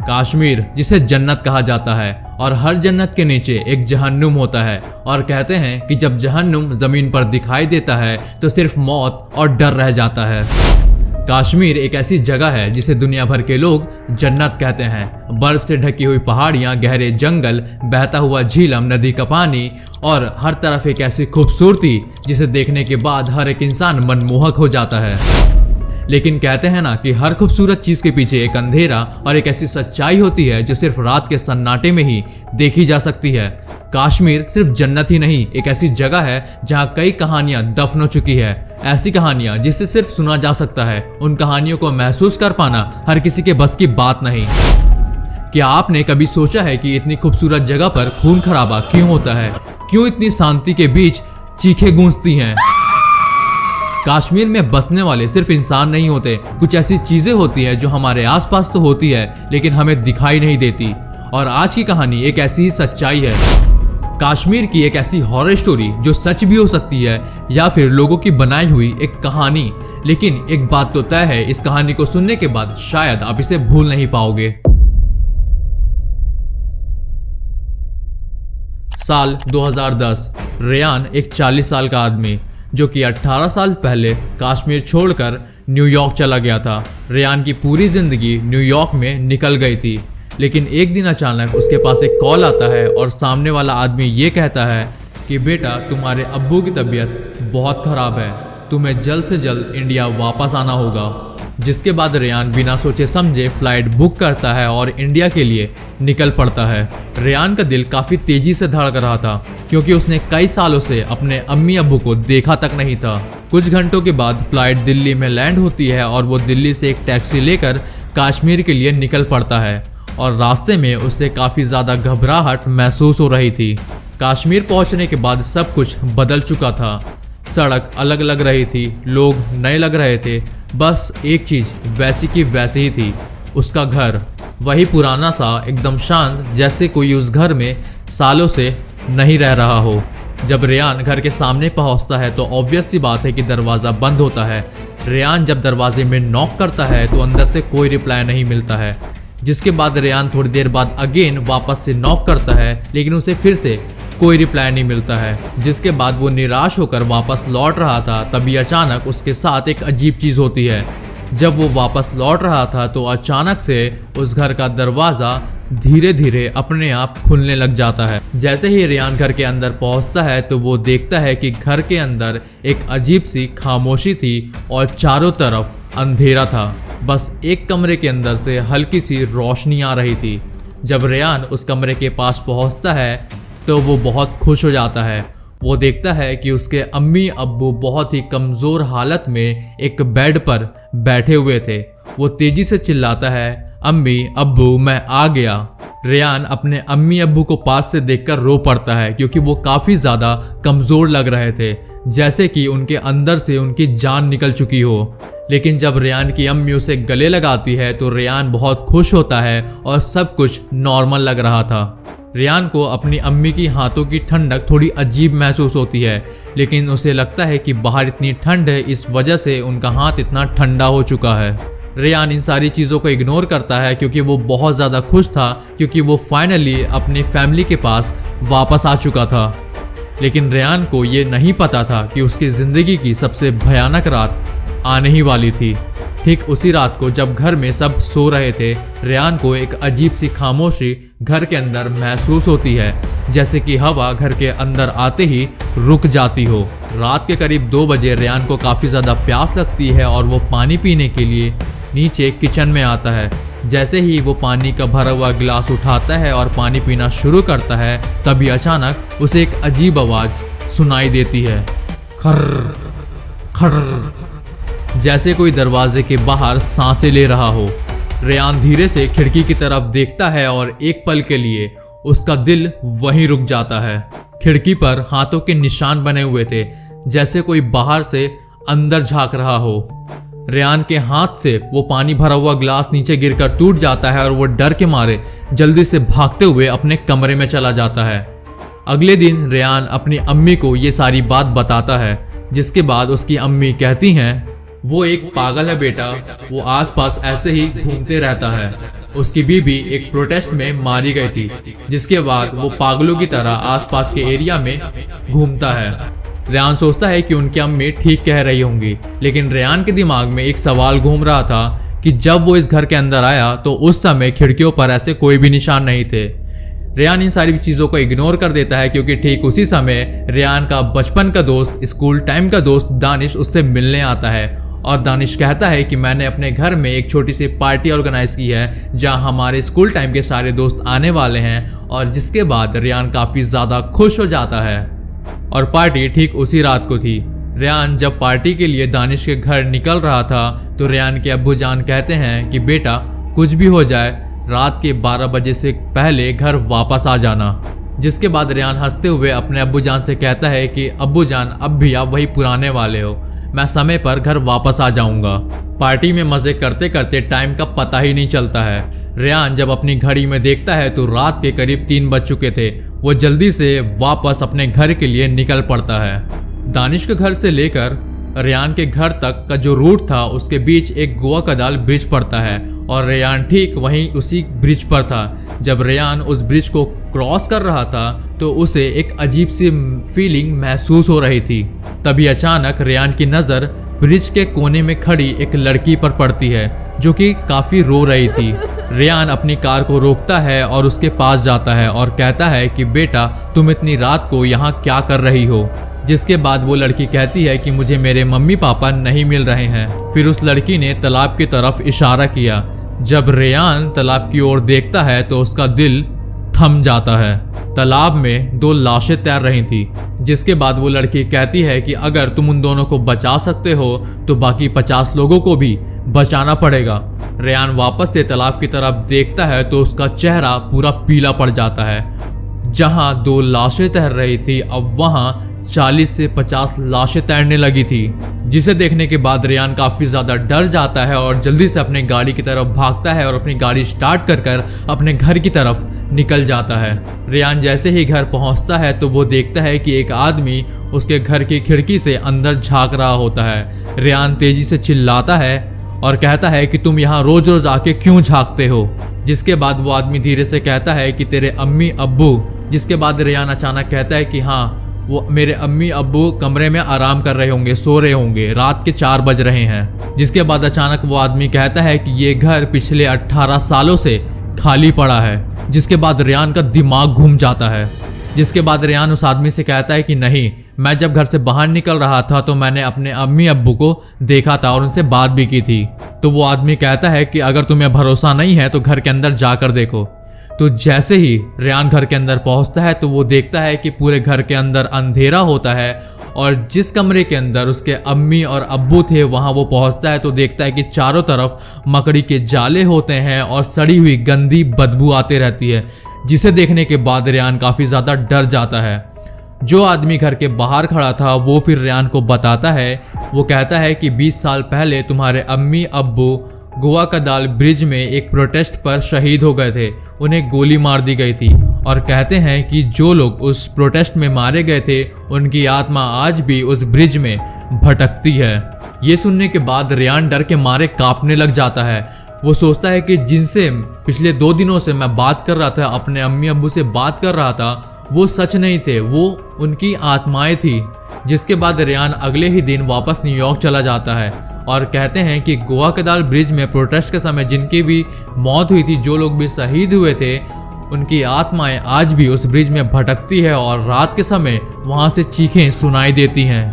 कश्मीर जिसे जन्नत कहा जाता है और हर जन्नत के नीचे एक जहन्नुम होता है और कहते हैं कि जब जहन्नुम जमीन पर दिखाई देता है तो सिर्फ मौत और डर रह जाता है। कश्मीर एक ऐसी जगह है जिसे दुनिया भर के लोग जन्नत कहते हैं। बर्फ से ढकी हुई पहाड़ियां, गहरे जंगल, बहता हुआ झीलम, नदी का पानी और हर तरफ एक ऐसी खूबसूरती जिसे देखने के बाद हर एक इंसान मनमोहक हो जाता है। लेकिन कहते हैं ना कि हर खूबसूरत चीज के पीछे एक अंधेरा और एक ऐसी सच्चाई होती है जो सिर्फ रात के सन्नाटे में ही देखी जा सकती है। कश्मीर सिर्फ जन्नत ही नहीं, एक ऐसी जगह है जहां कई कहानियां दफन हो चुकी है। ऐसी कहानियां जिससे सिर्फ सुना जा सकता है। उन कहानियों को महसूस कर पाना हर किसी के बस की बात नहीं। क्या आपने कभी सोचा है कि इतनी खूबसूरत जगह पर खून खराबा क्यों होता है? क्यों इतनी शांति के बीच चीखें गूंजती हैं? कश्मीर में बसने वाले सिर्फ इंसान नहीं होते, कुछ ऐसी चीजें होती हैं जो हमारे आसपास तो होती है लेकिन हमें दिखाई नहीं देती। और आज की कहानी एक ऐसी ही सच्चाई है। कश्मीर की एक ऐसी हॉरर स्टोरी जो सच भी हो सकती है या फिर लोगों की बनाई हुई एक कहानी। लेकिन एक बात तो तय है, इस कहानी को सुनने के बाद शायद आप इसे भूल नहीं पाओगे। साल 2010। रेयान एक 40 साल का आदमी जो कि 18 साल पहले कश्मीर छोड़कर न्यूयॉर्क चला गया था। रेयान की पूरी जिंदगी न्यूयॉर्क में निकल गई थी। लेकिन एक दिन अचानक उसके पास एक कॉल आता है और सामने वाला आदमी ये कहता है कि बेटा, तुम्हारे अब्बू की तबीयत बहुत ख़राब है, तुम्हें जल्द से जल्द इंडिया वापस आना होगा। जिसके बाद रेयान बिना सोचे समझे फ्लाइट बुक करता है और इंडिया के लिए निकल पड़ता है। रेयान का दिल काफ़ी तेज़ी से धड़क रहा था क्योंकि उसने कई सालों से अपने अम्मी अब्बू को देखा तक नहीं था। कुछ घंटों के बाद फ्लाइट दिल्ली में लैंड होती है और वो दिल्ली से एक टैक्सी लेकर कश्मीर के लिए निकल पड़ता है और रास्ते में उसे काफ़ी ज़्यादा घबराहट महसूस हो रही थी। कश्मीर पहुंचने के बाद सब कुछ बदल चुका था। सड़क अलग लग रही थी, लोग नए लग रहे थे, बस एक चीज़ वैसी की वैसी ही थी, उसका घर। वही पुराना सा, एकदम शांत, जैसे कोई उस घर में सालों से नहीं रह रहा हो। जब रेयान घर के सामने पहुंचता है तो ऑब्वियस सी बात है कि दरवाज़ा बंद होता है। रेयान जब दरवाजे में नॉक करता है तो अंदर से कोई रिप्लाई नहीं मिलता है। जिसके बाद रेयान थोड़ी देर बाद अगेन वापस से नॉक करता है लेकिन उसे फिर से कोई रिप्लाई नहीं मिलता है। जिसके बाद वो निराश होकर वापस लौट रहा था, तभी अचानक उसके साथ एक अजीब चीज़ होती है। जब वो वापस लौट रहा था तो अचानक से उस घर का दरवाज़ा धीरे धीरे अपने आप खुलने लग जाता है। जैसे ही रेयान घर के अंदर पहुंचता है तो वो देखता है कि घर के अंदर एक अजीब सी खामोशी थी और चारों तरफ अंधेरा था। बस एक कमरे के अंदर से हल्की सी रोशनी आ रही थी। जब रेयान उस कमरे के पास पहुंचता है तो वो बहुत खुश हो जाता है। वो देखता है कि उसके अम्मी अब्बू बहुत ही कमज़ोर हालत में एक बेड पर बैठे हुए थे। वो तेज़ी से चिल्लाता है, अम्मी अब्बू, मैं आ गया। रेयान अपने अम्मी अब्बू को पास से देखकर रो पड़ता है क्योंकि वो काफ़ी ज़्यादा कमज़ोर लग रहे थे, जैसे कि उनके अंदर से उनकी जान निकल चुकी हो। लेकिन जब रेयान की अम्मी उसे गले लगाती है तो रेयान बहुत खुश होता है और सब कुछ नॉर्मल लग रहा था। रेयान को अपनी अम्मी की हाथों की ठंडक थोड़ी अजीब महसूस होती है, लेकिन उसे लगता है कि बाहर इतनी ठंड है, इस वजह से उनका हाथ इतना ठंडा हो चुका है। रेयान इन सारी चीज़ों को इग्नोर करता है क्योंकि वो बहुत ज़्यादा खुश था, क्योंकि वो फाइनली अपनी फैमिली के पास वापस आ चुका था। लेकिन रेयान को ये नहीं पता था कि उसकी ज़िंदगी की सबसे भयानक रात आने ही वाली थी। ठीक उसी रात को जब घर में सब सो रहे थे, रेयान को एक अजीब सी खामोशी घर के अंदर महसूस होती है, जैसे कि हवा घर के अंदर आते ही रुक जाती हो। रात के करीब 2 बजे रेयान को काफ़ी ज़्यादा प्यास लगती है और वो पानी पीने के लिए नीचे किचन में आता है। जैसे ही वो पानी का भरा हुआ गिलास उठाता है और पानी पीना शुरू करता है, तभी अचानक उसे एक अजीब आवाज़ सुनाई देती है, खर्र खर्र, जैसे कोई दरवाजे के बाहर सांसें ले रहा हो। रेयान धीरे से खिड़की की तरफ देखता है और एक पल के लिए उसका दिल वहीं रुक जाता है। खिड़की पर हाथों के निशान बने हुए थे, जैसे कोई बाहर से अंदर झांक रहा हो। रेयान के हाथ से वो पानी भरा हुआ गिलास नीचे गिरकर टूट जाता है और वो डर के मारे जल्दी से भागते हुए अपने कमरे में चला जाता है। अगले दिन रेयान अपनी अम्मी को ये सारी बात बताता है, जिसके बाद उसकी अम्मी कहती हैं, वो एक पागल है बेटा, वो आसपास ऐसे ही घूमते रहता है। उसकी बीबी एक प्रोटेस्ट में मारी गई थी, जिसके बाद वो पागलों की तरह आसपास के एरिया में घूमता है। रेयान सोचता है कि उनकी अम्मी ठीक कह रही होंगी, लेकिन रेयान के दिमाग में एक सवाल घूम रहा था कि जब वो इस घर के अंदर आया तो उस समय खिड़कियों पर ऐसे कोई भी निशान नहीं थे। रेयान इन सारी चीज़ों को इग्नोर कर देता है, क्योंकि ठीक उसी समय रेयान का बचपन का दोस्त, स्कूल टाइम का दोस्त दानिश उससे मिलने आता है और दानिश कहता है कि मैंने अपने घर में एक छोटी सी पार्टी ऑर्गेनाइज की है जहां हमारे स्कूल टाइम के सारे दोस्त आने वाले हैं। और जिसके बाद रेयान काफ़ी ज़्यादा खुश हो जाता है और पार्टी ठीक उसी रात को थी। रेयान जब पार्टी के लिए दानिश के घर निकल रहा था तो रेयान के अब्बू जान कहते हैं कि बेटा कुछ भी हो जाए रात के 12 बजे से पहले घर वापस आ जाना। जिसके बाद रेयान हंसते हुए अपने अब्बू जान से कहता है कि अब्बू जान अब भी आप वही पुराने वाले हो, मैं समय पर घर वापस आ जाऊंगा। पार्टी में मजे करते करते टाइम का पता ही नहीं चलता है। रेयान जब अपनी घड़ी में देखता है तो रात के करीब 3 बज चुके थे। वो जल्दी से वापस अपने घर के लिए निकल पड़ता है। दानिश के घर से लेकर रेयान के घर तक का जो रूट था उसके बीच एक गुआकदाल ब्रिज पड़ता है और रेयान ठीक वहीं उसी ब्रिज पर था। जब रेयान उस ब्रिज को क्रॉस कर रहा था तो उसे एक अजीब सी फीलिंग महसूस हो रही थी। तभी अचानक रेयान की नज़र ब्रिज के कोने में खड़ी एक लड़की पर पड़ती है जो कि काफ़ी रो रही थी। रेयान अपनी कार को रोकता है और उसके पास जाता है और कहता है कि बेटा तुम इतनी रात को यहाँ क्या कर रही हो। जिसके बाद वो लड़की कहती है कि मुझे मेरे मम्मी पापा नहीं मिल रहे हैं। फिर उस लड़की ने तालाब की तरफ इशारा किया। जब रेयान तालाब की ओर देखता है तो उसका दिल थम जाता है। तालाब में 2 लाशें तैर रही थी। जिसके बाद वो लड़की कहती है कि अगर तुम उन दोनों को बचा सकते हो तो बाकी 50 लोगों को भी बचाना पड़ेगा। रेयान वापस से तालाब की तरफ देखता है तो उसका चेहरा पूरा पीला पड़ जाता है। जहां 2 लाशें तैर रही थी अब वहां 40 से 50 लाशें तैरने लगी थी, जिसे देखने के बाद रेयान काफ़ी ज़्यादा डर जाता है और जल्दी से अपने गाड़ी की तरफ भागता है और अपनी गाड़ी स्टार्ट कर अपने घर की तरफ निकल जाता है। रेयान जैसे ही घर पहुंचता है तो वो देखता है कि एक आदमी उसके घर की खिड़की से अंदर झांक रहा होता है। रेयान तेजी से चिल्लाता है और कहता है कि तुम यहाँ रोज रोज आके क्यों झांकते हो। जिसके बाद वो आदमी धीरे से कहता है कि तेरे अम्मी अब्बू। जिसके बाद रेयान अचानक कहता है कि हाँ वो मेरे अम्मी अब्बू कमरे में आराम कर रहे होंगे, सो रहे होंगे, रात के 4 बज रहे हैं। जिसके बाद अचानक वो आदमी कहता है कि ये घर पिछले 18 सालों से खाली पड़ा है। जिसके बाद रेयान का दिमाग घूम जाता है। जिसके बाद रेयान उस आदमी से कहता है कि नहीं, मैं जब घर से बाहर निकल रहा था तो मैंने अपने अम्मी अब्बू को देखा था और उनसे बात भी की थी। तो वो आदमी कहता है कि अगर तुम्हें भरोसा नहीं है तो घर के अंदर जाकर देखो। तो जैसे ही रेयान घर के अंदर पहुंचता है तो वो देखता है कि पूरे घर के अंदर अंधेरा होता है और जिस कमरे के अंदर उसके अम्मी और अब्बू थे वहां वो पहुंचता है तो देखता है कि चारों तरफ मकड़ी के जाले होते हैं और सड़ी हुई गंदी बदबू आती रहती है। जिसे देखने के बाद रेयान काफ़ी ज़्यादा डर जाता है। जो आदमी घर के बाहर खड़ा था वो फिर रेयान को बताता है। वो कहता है कि 20 साल पहले तुम्हारे अम्मी अब्बू गुआकदाल ब्रिज में एक प्रोटेस्ट पर शहीद हो गए थे, उन्हें गोली मार दी गई थी। और कहते हैं कि जो लोग उस प्रोटेस्ट में मारे गए थे उनकी आत्मा आज भी उस ब्रिज में भटकती है। ये सुनने के बाद रेयान डर के मारे कांपने लग जाता है। वो सोचता है कि जिनसे पिछले 2 दिनों से मैं बात कर रहा था, अपने अम्मी अब्बू से बात कर रहा था, वो सच नहीं थे, वो उनकी आत्माएं थी। जिसके बाद रेयान अगले ही दिन वापस न्यूयॉर्क चला जाता है और कहते हैं कि गुआकदाल ब्रिज में प्रोटेस्ट के समय जिनकी भी मौत हुई थी, जो लोग भी शहीद हुए थे, उनकी आत्माएं आज भी उस ब्रिज में भटकती है और रात के समय वहां से चीखें सुनाई देती हैं।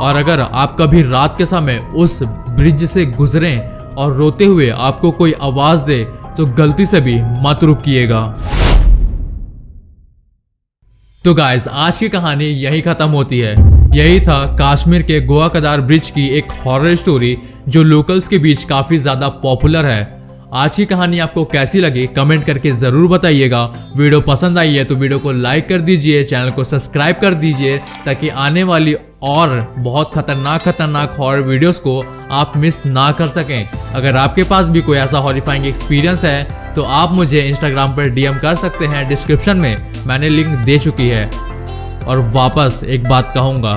और अगर आप कभी रात के समय उस ब्रिज से गुजरें और रोते हुए आपको कोई आवाज दे तो गलती से भी मत रुकिएगा। तो गाइस, आज की कहानी यही खत्म होती है। यही था कश्मीर के गुआकदाल ब्रिज की एक हॉरर स्टोरी जो लोकल्स के बीच काफी ज्यादा पॉपुलर है। आज की कहानी आपको कैसी लगी कमेंट करके जरूर बताइएगा। वीडियो पसंद आई है तो वीडियो को लाइक कर दीजिए, चैनल को सब्सक्राइब कर दीजिए ताकि आने वाली और बहुत खतरनाक हॉरर वीडियोस को आप मिस ना कर सकें। अगर आपके पास भी कोई ऐसा हॉरिफाइंग एक्सपीरियंस है तो आप मुझे इंस्टाग्राम पर DM कर सकते हैं। डिस्क्रिप्शन में मैंने लिंक दे चुकी है। और वापस एक बात कहूँगा,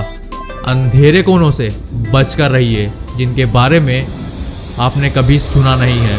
अंधेरे कोनों से बचकर रहिए जिनके बारे में आपने कभी सुना नहीं है।